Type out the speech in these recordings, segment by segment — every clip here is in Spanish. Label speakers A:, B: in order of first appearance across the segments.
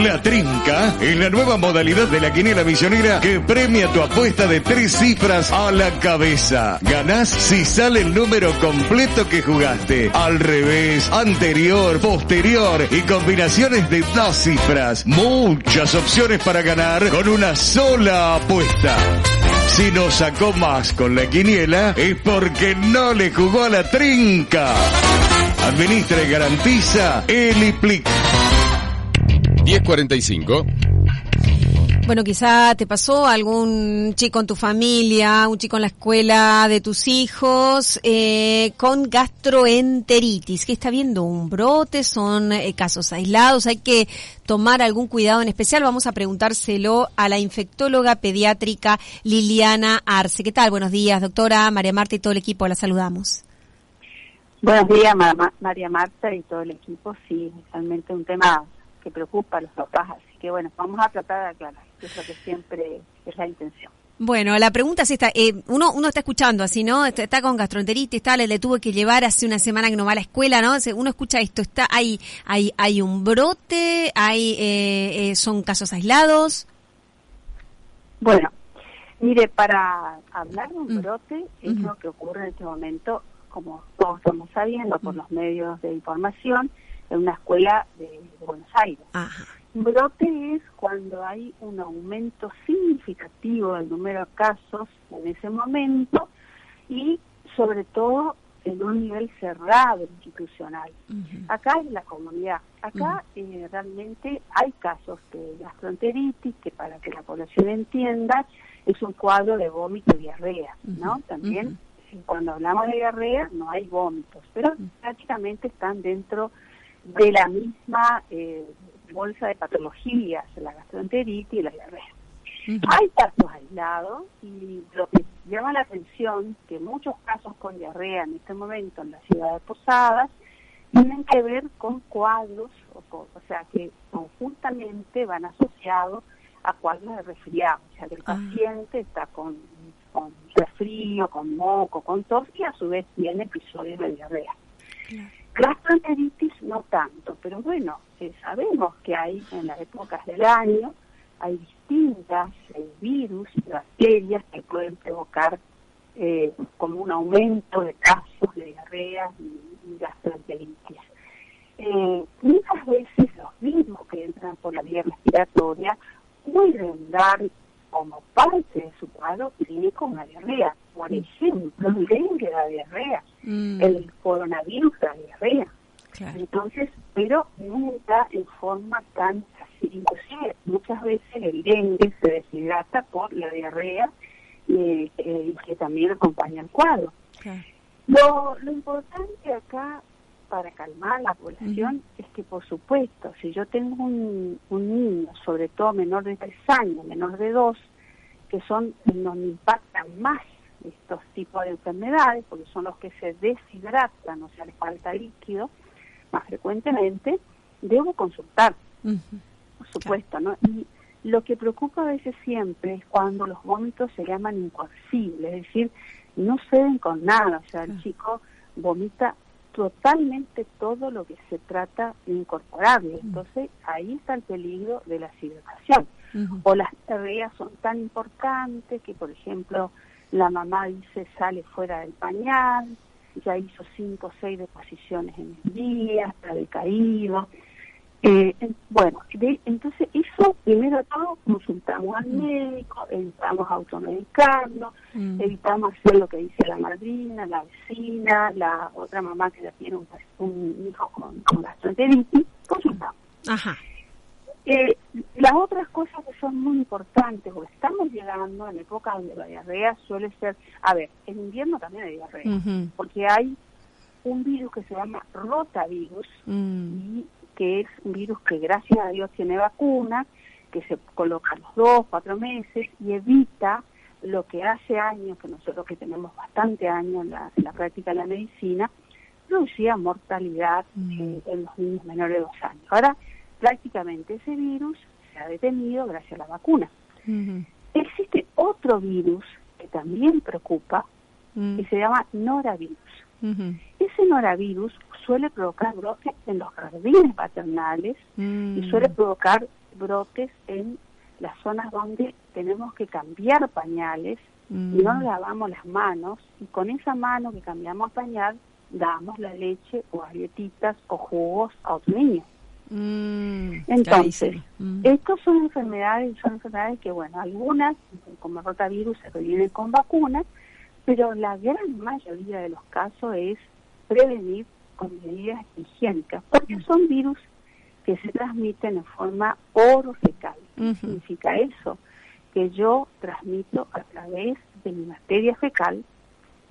A: La Trinca es la nueva modalidad de la quiniela millonera que premia tu apuesta de 3 cifras a la cabeza. Ganás si sale el número completo que jugaste. Al revés, anterior, posterior y combinaciones de 2 cifras. Muchas opciones para ganar con una sola apuesta. Si no sacó más con la quiniela es porque no le jugó a la Trinca. Administra y garantiza Eliplic.
B: 10:45.
C: Bueno, quizá te pasó algún chico en tu familia, un chico en la escuela de tus hijos, con gastroenteritis. ¿Qué está viendo? ¿Un brote? ¿Son casos aislados? ¿Hay que tomar algún cuidado en especial? Vamos a preguntárselo a la infectóloga pediátrica Liliana Arce. ¿Qué tal? Buenos días, doctora. María Marta y todo el equipo, la saludamos.
D: Buenos días, María Marta y todo el equipo. Sí, realmente un tema que preocupa a los papás, así que bueno, vamos a tratar de aclarar, que es lo que siempre es la intención.
C: Bueno, la pregunta es esta, uno está escuchando así, ¿no? Está con gastroenteritis, le tuvo que llevar hace una semana que no va a la escuela, ¿no? Uno escucha esto, hay un brote, son casos aislados.
D: Bueno, mire, para hablar de un brote es lo que ocurre en este momento, como todos estamos sabiendo por los medios de información, en una escuela de Buenos Aires.
C: Ajá.
D: Un brote es cuando hay un aumento significativo del número de casos en ese momento y sobre todo en un nivel cerrado institucional. Acá en la comunidad, realmente hay casos de gastroenteritis que, para que la población entienda, es un cuadro de vómito y diarrea, ¿no? También cuando hablamos de diarrea no hay vómitos, pero prácticamente están dentro de la misma bolsa de patologías, la gastroenteritis y la diarrea. Hay casos aislados y lo que llama la atención que muchos casos con diarrea en este momento en la ciudad de Posadas tienen que ver con cuadros, o sea que conjuntamente van asociados a cuadros de resfriado, o sea que el paciente está con resfrío, con moco, con tos y a su vez tiene episodios de diarrea. Gastroenteritis no tanto, pero bueno, sabemos que hay en las épocas del año, hay distintas virus y bacterias que pueden provocar como un aumento de casos de diarrea y gastroenteritis. Muchas veces los virus que entran por la vía respiratoria pueden dar como parte de su cuadro clínico una diarrea. Por ejemplo, el dengue da diarrea, el coronavirus da diarrea. Claro. Entonces, pero nunca en forma tan así. Inclusive, muchas veces el dengue se deshidrata por la diarrea que también acompaña el cuadro. Claro. Lo importante acá, para calmar la población, es que, por supuesto, si yo tengo un niño, sobre todo menor de 3 años, menor de 2, que son nos impactan más estos tipos de enfermedades, porque son los que se deshidratan, o sea, les falta líquido más frecuentemente, debo consultar, por supuesto, ¿no? Y lo que preocupa a veces siempre es cuando los vómitos se llaman incoercibles, es decir, no ceden con nada, o sea, el chico vomita totalmente todo lo que se trata de incorporarle, entonces ahí está el peligro de la deshidratación. O las diarreas son tan importantes que, por ejemplo, la mamá dice sale fuera del pañal, ya hizo 5 o 6 deposiciones en el día, está decaído. Entonces eso, primero de todo, consultamos al médico, evitamos automedicarnos, evitamos hacer lo que dice la madrina, la vecina, la otra mamá que ya tiene un hijo con gastroenteritis, consultamos.
C: Ajá.
D: Las otras cosas que son muy importantes, porque estamos llegando en épocas donde la diarrea suele ser, en invierno también hay diarrea, porque hay un virus que se llama rotavirus, y que es un virus que gracias a Dios tiene vacuna, que se coloca a los 2, 4 meses y evita lo que hace años, que nosotros que tenemos bastante años en la práctica de la medicina, producía mortalidad en los niños menores de 2 años. Ahora, prácticamente ese virus se ha detenido gracias a la vacuna. Existe otro virus que también preocupa, que se llama noravirus. Ese noravirus suele provocar brotes en los jardines paternales y suele provocar brotes en las zonas donde tenemos que cambiar pañales y no nos lavamos las manos, y con esa mano que cambiamos pañal damos la leche o galletitas o jugos a otro niño. Entonces, estos son enfermedades que, bueno, algunas, como el rotavirus, se previenen con vacunas, pero la gran mayoría de los casos es prevenir con medidas higiénicas, porque son virus que se transmiten en forma orofecal. Significa eso, que yo transmito a través de mi materia fecal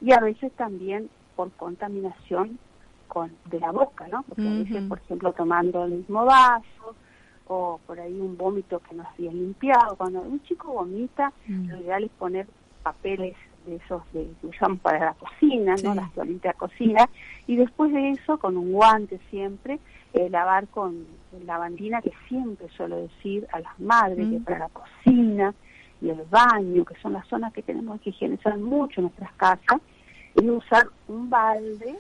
D: y a veces también por contaminación de la boca, ¿no? Porque a veces, por ejemplo, tomando el mismo vaso o por ahí un vómito que no se ha limpiado. Cuando un chico vomita, lo ideal es poner papeles de esos que usamos para la cocina, ¿no? Las toallitas de cocina, y después de eso, con un guante siempre, lavar con lavandina, que siempre suelo decir a las madres, que para la cocina y el baño, que son las zonas que tenemos que higienizar mucho en nuestras casas, y usar un balde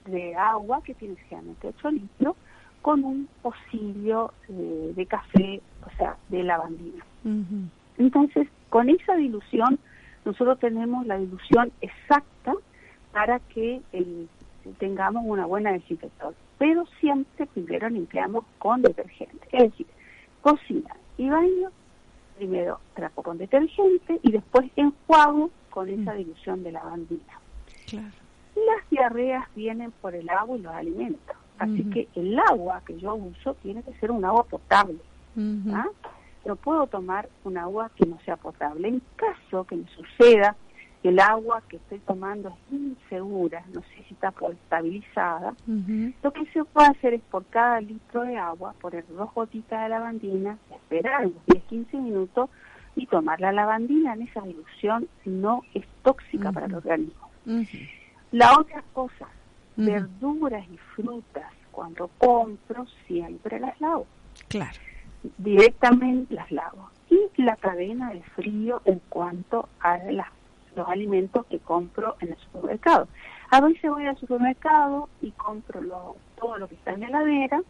D: de agua que tiene generalmente 8 litros con un pocillo de café, o sea, de lavandina. Entonces, con esa dilución, nosotros tenemos la dilución exacta para que tengamos una buena desinfección. Pero siempre primero limpiamos con detergente. Es decir, cocina y baño, primero trapo con detergente y después enjuago con esa dilución de lavandina.
C: Claro.
D: Las diarreas vienen por el agua y los alimentos. Así que el agua que yo uso tiene que ser un agua potable. No puedo tomar un agua que no sea potable. En caso que me suceda que el agua que estoy tomando es insegura, no sé si está potabilizada, lo que se puede hacer es por cada litro de agua poner 2 gotitas de lavandina, esperar unos 10-15 minutos y tomar la lavandina. En esa dilución no es tóxica para el organismo. La otra cosa, verduras y frutas, cuando compro siempre las lavo.
C: Claro.
D: Directamente las lavo. Y la cadena de frío en cuanto a los alimentos que compro en el supermercado. A veces voy al supermercado y compro todo lo que está en la heladera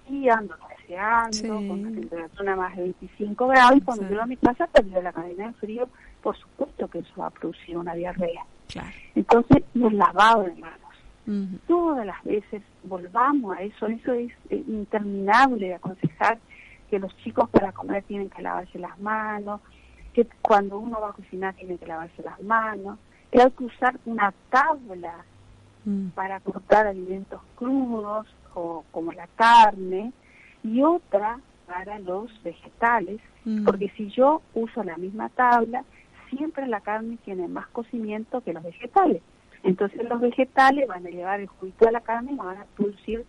D: y ando paseando con una temperatura más de 25 grados y cuando llego a mi casa perdió la cadena de frío, por supuesto que eso va a producir una diarrea.
C: Claro.
D: Entonces, los lavados de manos. Todas las veces volvamos a eso. Eso es interminable de aconsejar que los chicos para comer tienen que lavarse las manos, que cuando uno va a cocinar tiene que lavarse las manos, que hay que usar una tabla para cortar alimentos crudos o como la carne y otra para los vegetales, porque si yo uso la misma tabla, siempre la carne tiene más cocimiento que los vegetales. Entonces los vegetales van a llevar el juguito de la carne y van a producir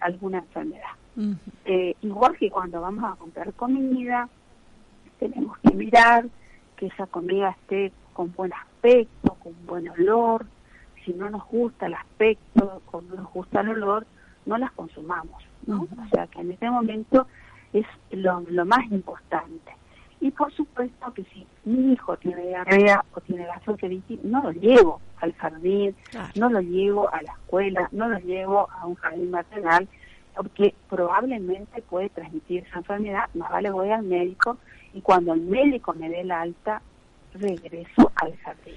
D: alguna enfermedad. Igual que cuando vamos a comprar comida, tenemos que mirar que esa comida esté con buen aspecto, con buen olor. Si no nos gusta el aspecto o no nos gusta el olor, no las consumamos, ¿no? O sea que en este momento es lo más importante. Y por supuesto que si mi hijo tiene diarrea o tiene gastroenteritis, no lo llevo al jardín, no lo llevo a la escuela, no lo llevo a un jardín maternal, porque probablemente puede transmitir esa enfermedad. Más vale voy al médico y cuando el médico me dé la alta, regreso al jardín.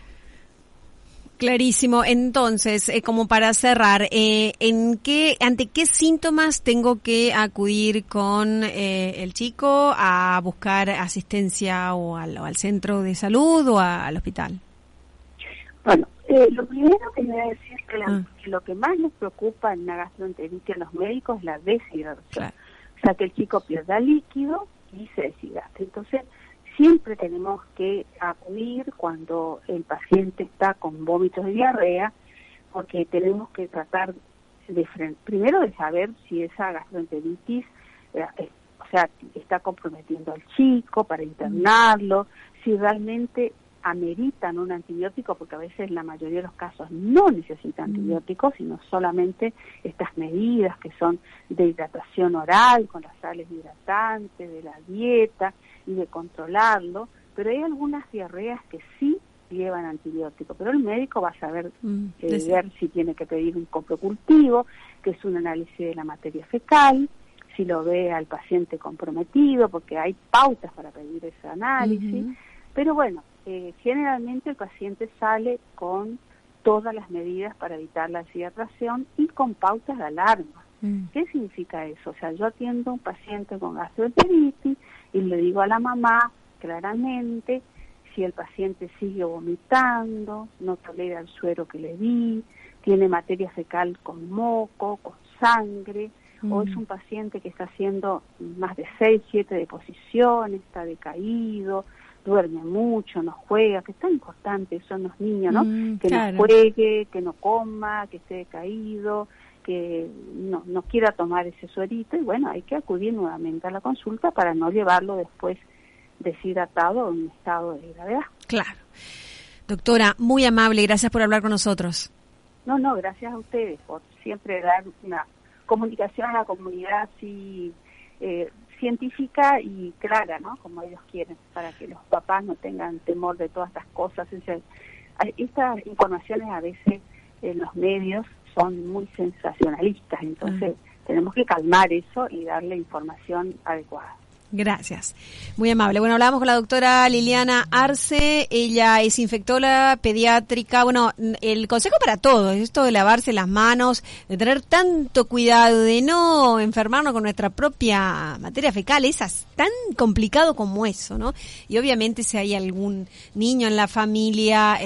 C: Clarísimo. Entonces, como para cerrar, ¿ante qué síntomas tengo que acudir con el chico a buscar asistencia o al centro de salud o al hospital?
D: Bueno, lo primero que le voy a decir es que lo que más nos preocupa en la gastroenteritis a los médicos es la deshidratación. Claro. O sea, que el chico pierda líquido y se deshidrate. Entonces, siempre tenemos que acudir cuando el paciente está con vómitos de diarrea, porque tenemos que tratar primero de saber si esa gastroenteritis está comprometiendo al chico para internarlo, si realmente ameritan un antibiótico, porque a veces la mayoría de los casos no necesita antibióticos, sino solamente estas medidas que son de hidratación oral, con las sales hidratantes, de la dieta y de controlarlo, pero hay algunas diarreas que sí llevan antibióticos, pero el médico va a saber ver si tiene que pedir un coprocultivo, que es un análisis de la materia fecal, si lo ve al paciente comprometido, porque hay pautas para pedir ese análisis, pero bueno, generalmente el paciente sale con todas las medidas para evitar la deshidratación y con pautas de alarma. ¿Qué significa eso? O sea, yo atiendo a un paciente con gastroenteritis y le digo a la mamá claramente si el paciente sigue vomitando, no tolera el suero que le di, tiene materia fecal con moco, con sangre, o es un paciente que está haciendo más de 6, 7 deposiciones, está decaído, duerme mucho, no juega, que es tan importante, son los niños, ¿no? Que no juegue, que no coma, que esté decaído, que no quiera tomar ese suerito, y bueno, hay que acudir nuevamente a la consulta para no llevarlo después deshidratado en un estado de gravedad.
C: Claro. Doctora, muy amable, gracias por hablar con nosotros.
D: No, gracias a ustedes por siempre dar una comunicación a la comunidad así científica y clara, ¿no? Como ellos quieren, para que los papás no tengan temor de todas estas cosas. Estas informaciones a veces en los medios son muy sensacionalistas, entonces tenemos que calmar eso y darle información adecuada.
C: Gracias, muy amable. Bueno, hablábamos con la doctora Liliana Arce, ella es infectóloga pediátrica. Bueno, el consejo para todos, esto de lavarse las manos, de tener tanto cuidado, de no enfermarnos con nuestra propia materia fecal, es tan complicado como eso, ¿no? Y obviamente si hay algún niño en la familia